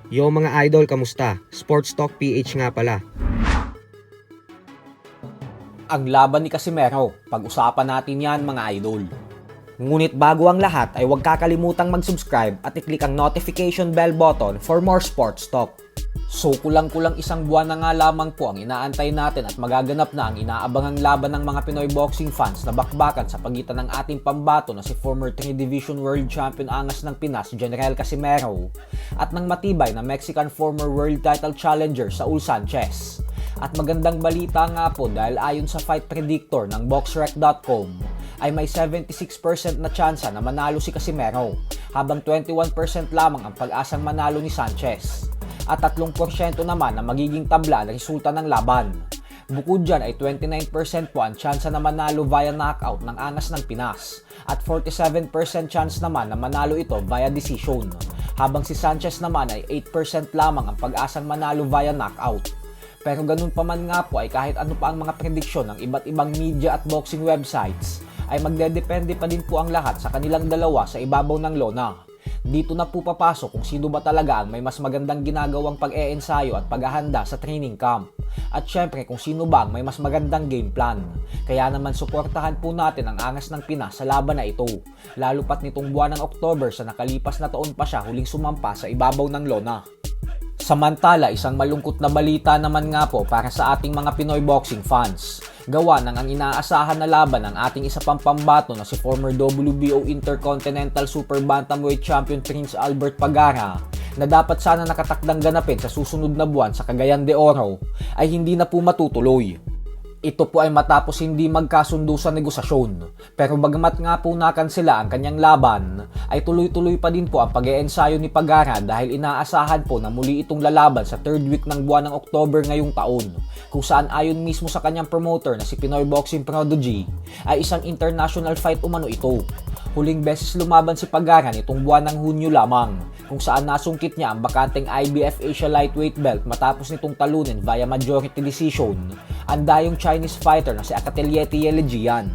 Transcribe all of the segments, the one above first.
Yo mga idol, kamusta? Sports Talk PH nga pala. Ang laban ni Casimero, pag-usapan natin yan mga idol. Ngunit bago ang lahat ay huwag kakalimutang mag-subscribe at i-click ang notification bell button for more sports talk. So kulang-kulang isang buwan na nga lamang po ang inaantay natin at magaganap na ang inaabangang laban ng mga Pinoy boxing fans na bakbakan sa pagitan ng ating pambato na si former 3 Division World Champion Angas ng Pinas, General Casimero, at ng matibay na Mexican former world title challenger Saul Sanchez. At magandang balita nga po dahil ayon sa fight predictor ng boxrec.com ay may 76% na tsansa na manalo si Casimero habang 21% lamang ang pag-asang manalo ni Sanchez at 3% naman na magiging tabla na resulta ng laban. Bukod dyan ay 29% po ang tsansa na manalo via knockout ng Angas ng Pinas at 47% chance naman na manalo ito via decision habang si Sanchez naman ay 8% lamang ang pag-asang manalo via knockout. Pero ganun pa man nga po ay kahit ano pa ang mga prediksyon ng iba't ibang media at boxing websites ay magdedepende pa din po ang lahat sa kanilang dalawa sa ibabaw ng lona. Dito na po papasok kung sino ba talaga ang may mas magandang ginagawang pag-eensayo at paghahanda sa training camp. At syempre kung sino ba ang may mas magandang game plan. Kaya naman suportahan po natin ang Angas ng Pinas sa laban na ito. Lalo pat nitong buwan ng October sa nakalipas na taon pa siya huling sumampa sa ibabaw ng lona. Samantala, isang malungkot na balita naman nga po para sa ating mga Pinoy boxing fans. Gawa ng ang inaasahan na laban ng ating isa pang pambato na si former WBO Intercontinental Super Bantamweight Champion Prince Albert Pagara na dapat sana nakatakdang ganapin sa susunod na buwan sa Cagayan de Oro ay hindi na po matutuloy. Ito po ay matapos hindi magkasundo sa negosasyon. Pero bagamat nga po nakansela ang kanyang laban, ay tuloy-tuloy pa din po ang pag-eensayo ni Pagara dahil inaasahan po na muli itong lalaban sa 3rd week ng buwan ng October ngayong taon. Kung saan ayon mismo sa kanyang promoter na si Pinoy Boxing Prodigy, ay isang international fight umano ito. Huling beses lumaban si Pagara nitong buwan ng Hunyo lamang, kung saan nasungkit niya ang bakanteng IBF Asia Lightweight belt matapos nitong talunin via majority decision ang dayong Chinese fighter na si Akatelieti Yelejian.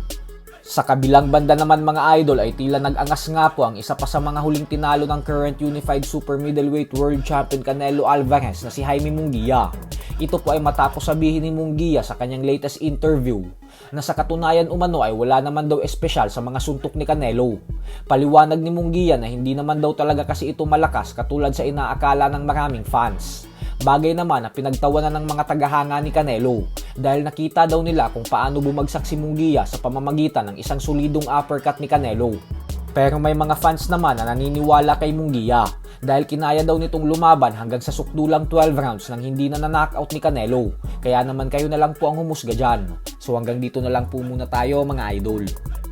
Sa kabilang banda naman mga idol ay tila nag-angas nga po ang isa pa sa mga huling tinalo ng current Unified Super Middleweight World Champion Canelo Alvarez na si Jaime Munguia. Ito po ay matapos sabihin ni Munguia sa kanyang latest interview na sa katunayan umano ay wala naman daw espesyal sa mga suntok ni Canelo. Paliwanag ni Munguia na hindi naman daw talaga kasi ito malakas katulad sa inaakala ng maraming fans. Bagay naman na pinagtawanan ng mga tagahanga ni Canelo dahil nakita daw nila kung paano bumagsak si Munguia sa pamamagitan ng isang solidong uppercut ni Canelo. Pero may mga fans naman na naniniwala kay Munguia dahil kinaya daw nitong lumaban hanggang sa sukdulang 12 rounds nang hindi na knockout ni Canelo. Kaya naman kayo na lang po ang humusga dyan. So hanggang dito na lang po muna tayo mga idol.